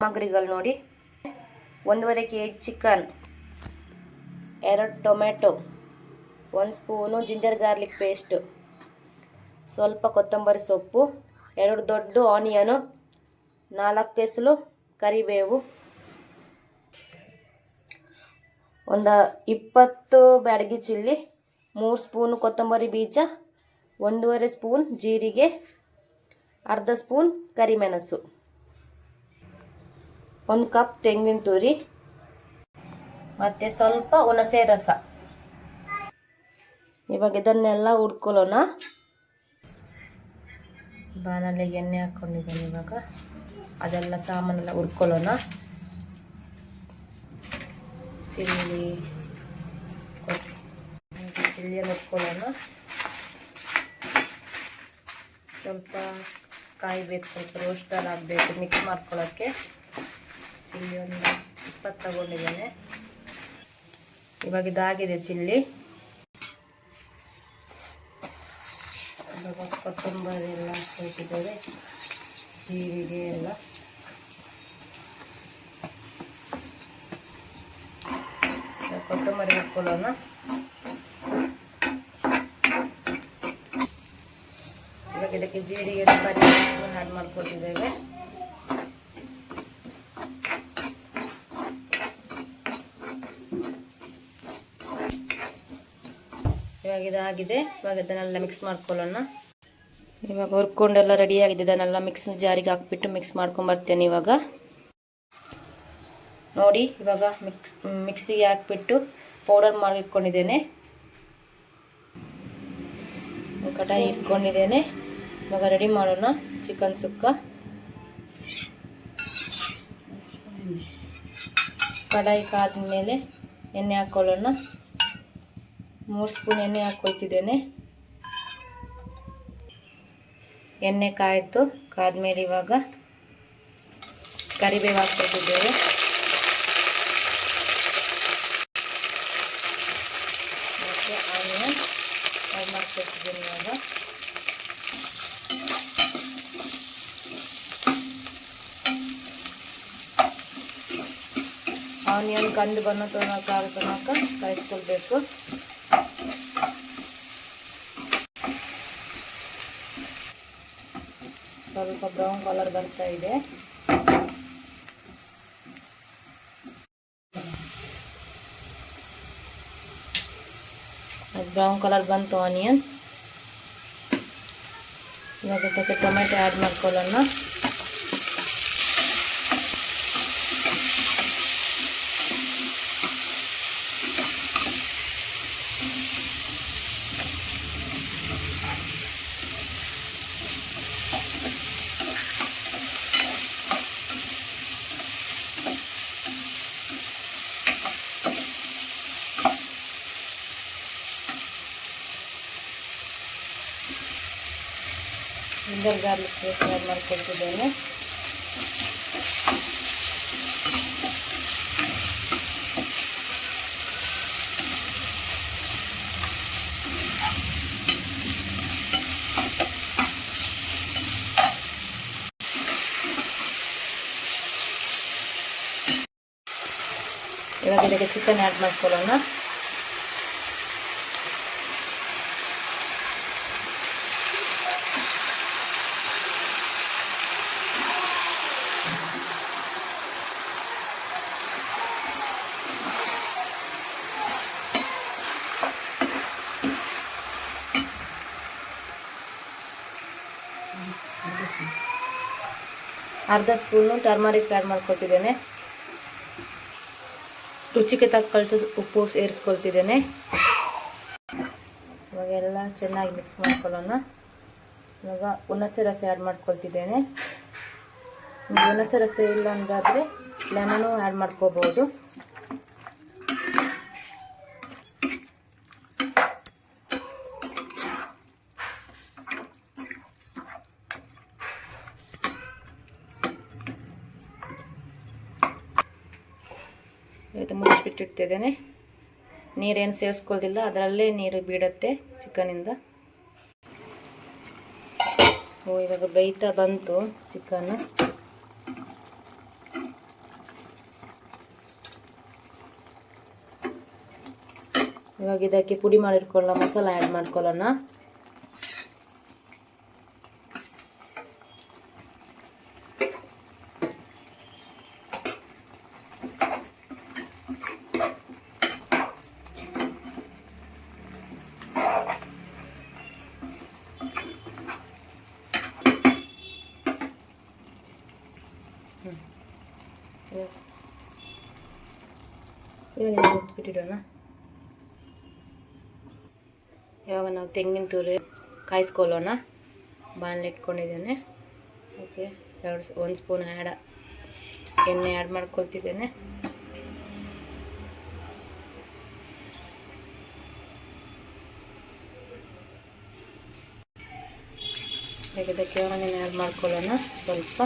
ಸಾಮಗ್ರಿಗಳು ನೋಡಿ. 1.5 kg chicken, 2 tomato, 1 spoon ginger garlic paste, ಸ್ವಲ್ಪ ಕೊತ್ತಂಬರಿ ಸೊಪ್ಪು, 2 ದೊಡ್ಡ ಆನಿಯನು, 4 ಎಸಳು ಕರಿಬೇವು, ಒಂದು 20 ಬ್ಯಾಡಗಿ ಚಿಲ್ಲಿ, 3 ಸ್ಪೂನು ಕೊತ್ತಂಬರಿ ಬೀಜ, 1.5 ಸ್ಪೂನ್ ಜೀರಿಗೆ, ಅರ್ಧ ಸ್ಪೂನ್ ಕರಿಮೆಣಸು, 1 ಕಪ್ ತೆಂಗಿನ ತುರಿ ಮತ್ತು ಸ್ವಲ್ಪ ಹುಣಸೆ ರಸ. ಇವಾಗ ಇದನ್ನೆಲ್ಲ ಹುರ್ಕೊಳ್ಳೋಣ. ಬಾಣಲೆಗೆ ಎಣ್ಣೆ ಹಾಕ್ಕೊಂಡಿದ್ದೀನಿ. ಇವಾಗ ಅದೆಲ್ಲ ಸಾಮಾನೆಲ್ಲ ಹುರ್ಕೊಳ್ಳೋಣ. ಚಿಲ್ಲಿಯನ್ನು ಹುರ್ಕೊಳ್ಳೋಣ. ಸ್ವಲ್ಪ ಕಾಯಬೇಕು, ಸ್ವಲ್ಪ ರೋಸ್ಟಲ್ಲಿ ಆಗಬೇಕು, ಮಿಕ್ಸ್ ಮಾಡ್ಕೊಳ್ಳೋಕ್ಕೆ. ಚಿಲ್ಲಿ ಒಂದು 20 ತಗೊಂಡಿದ್ದೇನೆ. ಇವಾಗ ಇದಾಗಿದೆ ಚಿಲ್ಲಿ. ಇವಾಗ ಕೊತ್ತಂಬರಿ ಎಲ್ಲ ಹಾಕಿದ್ದೇವೆ, ಜೀರಿಗೆ ಎಲ್ಲ. ಕೊತ್ತಂಬರಿ ಹಾಕ್ಕೊಳ್ಳೋಣ. ಇವಾಗ ಇದಕ್ಕೆ ಜೀರಿಗೆ ಕರಿಬೇವು ಆ್ಯಡ್ ಮಾಡ್ಕೊತಿದ್ದೇವೆ. ಇವಾಗ ಇದಾಗಿದೆ. ಇವಾಗ ಇದನ್ನೆಲ್ಲ ಮಿಕ್ಸ್ ಮಾಡ್ಕೊಳ್ಳೋಣ. ಇವಾಗ ಹುರ್ಕೊಂಡೆಲ್ಲ ರೆಡಿ ಆಗಿದೆ. ಇದನ್ನೆಲ್ಲ ಮಿಕ್ಸ್ ಜಾರಿಗೆ ಹಾಕ್ಬಿಟ್ಟು ಮಿಕ್ಸ್ ಮಾಡ್ಕೊಂಬರ್ತೇನೆ. ಇವಾಗ ನೋಡಿ, ಇವಾಗ ಮಿಕ್ಸಿಗೆ ಹಾಕ್ಬಿಟ್ಟು ಪೌಡರ್ ಮಾಡಿ ಇಟ್ಕೊಂಡಿದ್ದೇನೆ. ಕಟಾಯಿ ಇಟ್ಕೊಂಡಿದ್ದೇನೆ. ಇವಾಗ ರೆಡಿ ಮಾಡೋಣ ಚಿಕನ್ ಸುಕ್ಕ. ಕಡಾಯಿ ಕಾದ್ಮೇಲೆ ಎಣ್ಣೆ ಹಾಕ್ಕೊಳ್ಳೋಣ. 3 ಸ್ಪೂನ್ ಎಣ್ಣೆ ಹಾಕ್ಕೊಳ್ತಿದ್ದೇನೆ. ಎಣ್ಣೆ ಕಾದ್ಮೇಲೆ ಇವಾಗ ಕರಿಬೇವು ಹಾಕ್ಕೊಳ್ತಿದ್ದೇವೆ. ಮತ್ತು ಆನಿಯನ್ ಆ್ಯಡ್ ಮಾಡ್ಕೊಳ್ತಿದ್ದೇನೆ. ಇವಾಗ ಆನಿಯನ್ ಕಂದು ಬಣ್ಣ ತನಕ ಕಾಯಿಸ್ಕೊಳ್ಬೇಕು. ಸ್ವಲ್ಪ ಬ್ರೌನ್ ಕಲರ್ ಬರ್ತಾ ಇದೆ. ಬ್ರೌನ್ ಕಲರ್ ಬಂತು ಆನಿಯನ್. ಇವಾಗ ಇದಕ್ಕೆ ಟೊಮೆಟೊ ಆ್ಯಡ್ ಮಾಡ್ಕೊಳ್ಳೋಣ. ಜಿಂಜರ್ ಗಾರ್ಲಿಕ್ ಪೇಸ್ಟ್ ಆ್ಯಡ್ ಮಾಡ್ಕೊಳ್ತಿದ್ದೇನೆ. ಇವಾಗ ಇದಕ್ಕೆ ಚಿಕನ್ ಆ್ಯಡ್ ಮಾಡ್ಕೊಳ್ಳೋಣ. ಅರ್ಧ ಸ್ಪೂನು ಟರ್ಮರಿಕ್ ಆ್ಯಡ್ ಮಾಡ್ಕೊತಿದ್ದೇನೆ. ರುಚಿಗೆ ತಕ್ಕಷ್ಟು ಉಪ್ಪು ಸೇರಿಸ್ಕೊಳ್ತಿದ್ದೇನೆ. ಇವಾಗ ಎಲ್ಲ ಚೆನ್ನಾಗಿ ಮಿಕ್ಸ್ ಮಾಡ್ಕೊಳ್ಳೋಣ. ಇವಾಗ ಹುಣಸೆ ರಸ ಆ್ಯಡ್ ಮಾಡ್ಕೊಳ್ತಿದ್ದೇನೆ. ಹುಣಸೆ ರಸ ಇಲ್ಲ ಅಂದಾದರೆ ಲೆಮನು ಆ್ಯಡ್ ಮಾಡ್ಕೋಬೋದು. ಇದು ಮುಚ್ಚಿಬಿಟ್ಟಿಡ್ತಿದ್ದೇನೆ. ನೀರೇನು ಸೇರಿಸ್ಕೊಳ್ಳೋದಿಲ್ಲ, ಅದರಲ್ಲೇ ನೀರು ಬೀಳುತ್ತೆ ಚಿಕನಿಂದ. ಇವಾಗ ಬೇಯ್ತಾ ಬಂತು ಚಿಕನ್. ಇವಾಗ ಇದಕ್ಕೆ ಪುಡಿ ಮಾಡಿಟ್ಕೊಳ್ಳೋ ಮಸಾಲ ಆ್ಯಡ್ ಮಾಡ್ಕೊಳ್ಳೋಣ. ಇವಾಗ ಬಿಟ್ಟಿಡೋಣ. ಇವಾಗ ನಾವು ತೆಂಗಿನ ತುರಿ ಕಾಯಿಸ್ಕೊಳ್ಳೋಣ. ಬಾಣಲೆ ಇಟ್ಕೊಂಡಿದ್ದೇನೆ. ಓಕೆ, 1 ಸ್ಪೂನ್ ಎಣ್ಣೆ ಆ್ಯಡ್ ಮಾಡ್ಕೊಳ್ತಿದ್ದೇನೆ. ಇದಕ್ಕೆ ಎಣ್ಣೆ ಆ್ಯಡ್ ಮಾಡ್ಕೊಳ್ಳೋಣ ಸ್ವಲ್ಪ.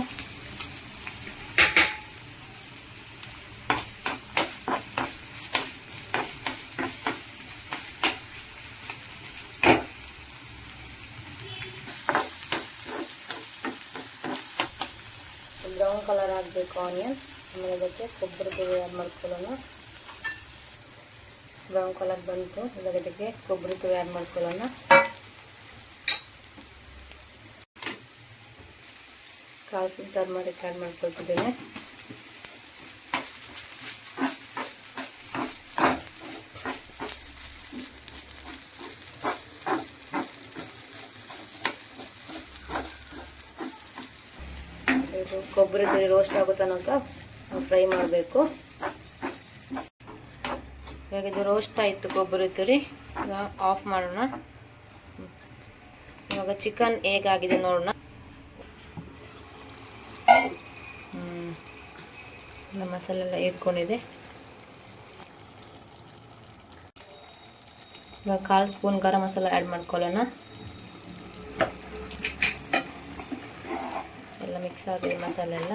ಬ್ರೌನ್ ಕಲರ್ ಆಗಬೇಕು ಆನಿಯನ್. ಆಮೇಲೆ ಅದಕ್ಕೆ ಕೊಬ್ಬರಿ ತುರಿ ಆ್ಯಡ್ ಮಾಡ್ಕೊಳ್ಳೋಣ. ಬ್ರೌನ್ ಕಲರ್ ಬಂತು. ಇವಾಗ ಇದಕ್ಕೆ ಕೊಬ್ಬರಿ ತುರಿ ಆ್ಯಡ್ ಮಾಡ್ಕೊಳ್ಳೋಣ. ಕಾಸು ಟರ್ಮರಿಕ್ ಆ್ಯಡ್ ಮಾಡ್ಕೊಳ್ತಿದ್ದೇನೆ. ಕೊಬ್ಬರಿ ತುರಿ ರೋಸ್ಟ್ ಆಗೋ ತನಕ ಫ್ರೈ ಮಾಡಬೇಕು. ಇವಾಗ ಇದು ರೋಸ್ಟ್ ಆಯಿತು ಕೊಬ್ಬರಿ ತುರಿ. ಆಫ್ ಮಾಡೋಣ. ಇವಾಗ ಚಿಕನ್ ಹೇಗಾಗಿದೆ ನೋಡೋಣ. ಮಸಾಲೆ ಎಲ್ಲ ಇಟ್ಕೊಂಡಿದೆ. ಇವಾಗ 1/4 ಸ್ಪೂನ್ ಗರಂ ಮಸಾಲ ಆ್ಯಡ್ ಮಾಡ್ಕೊಳ್ಳೋಣ. ಎಲ್ಲ ಮಿಕ್ಸ್ ಆಗಿದೆ ಮಸಾಲೆ ಎಲ್ಲ.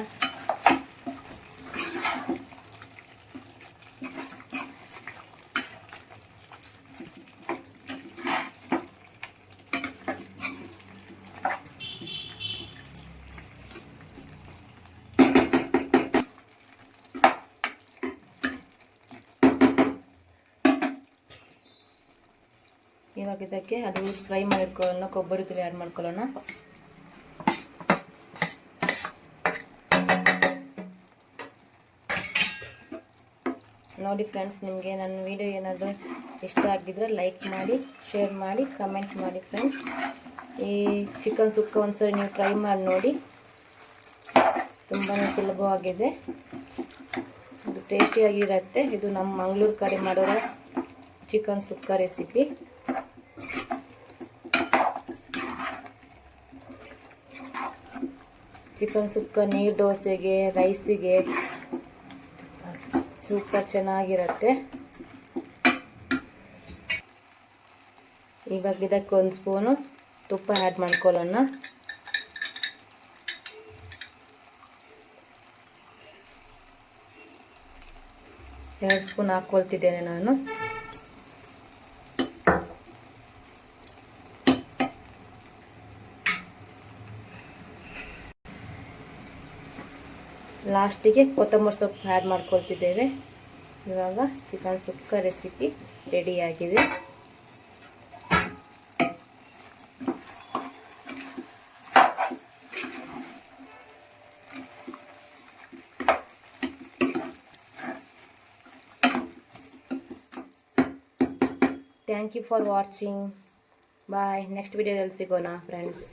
ಇವಾಗ ಇದಕ್ಕೆ ಅದು ಫ್ರೈ ಮಾಡಿಟ್ಕೊಳ್ಳೋಣ. ಕೊಬ್ಬರಿ ತುರಿ ಆ್ಯಡ್ ಮಾಡ್ಕೊಳ್ಳೋಣ. ನೋಡಿ ಫ್ರೆಂಡ್ಸ್, ನಿಮಗೆ ನನ್ನ ವಿಡಿಯೋ ಏನಾದರೂ ಇಷ್ಟ ಆಗಿದ್ರೆ ಲೈಕ್ ಮಾಡಿ, ಶೇರ್ ಮಾಡಿ, ಕಮೆಂಟ್ ಮಾಡಿ ಫ್ರೆಂಡ್ಸ್. ಈ ಚಿಕನ್ ಸುಕ್ಕ ಒಂದ್ಸರಿ ನೀವು ಟ್ರೈ ಮಾಡಿ ನೋಡಿ. ತುಂಬಾ ಸುಲಭವಾಗಿದೆ, ಇದು ಟೇಸ್ಟಿಯಾಗಿರುತ್ತೆ. ಇದು ನಮ್ಮ ಮಂಗಳೂರು ಕಡೆ ಮಾಡೋ ಚಿಕನ್ ಸುಕ್ಕ ರೆಸಿಪಿ. ಚಿಕನ್ ಸುಕ್ಕ ನೀರು ದೋಸೆಗೆ, ರೈಸಿಗೆ ಸೂಪರ್ ಚೆನ್ನಾಗಿರುತ್ತೆ. ಇವಾಗ ಇದಕ್ಕೆ 1 ಸ್ಪೂನು ತುಪ್ಪ ಆ್ಯಡ್ ಮಾಡ್ಕೊಳ್ಳೋಣ. ಎರಡು ಸ್ಪೂನ್ ಹಾಕ್ಕೊಳ್ತಿದ್ದೇನೆ ನಾನು. ಲಾಸ್ಟಿಗೆ ಕೊತ್ತಂಬರಿ ಸೊಪ್ಪು ಆ್ಯಡ್ ಮಾಡ್ಕೊಳ್ತಿದ್ದೇವೆ. ಇವಾಗ ಚಿಕನ್ ಸುಕ್ಕ ರೆಸಿಪಿ ರೆಡಿಯಾಗಿದೆ. Thank you for watching. Bye. Next ವಿಡಿಯೋದಲ್ಲಿ ಸಿಗೋಣ ಫ್ರೆಂಡ್ಸ್.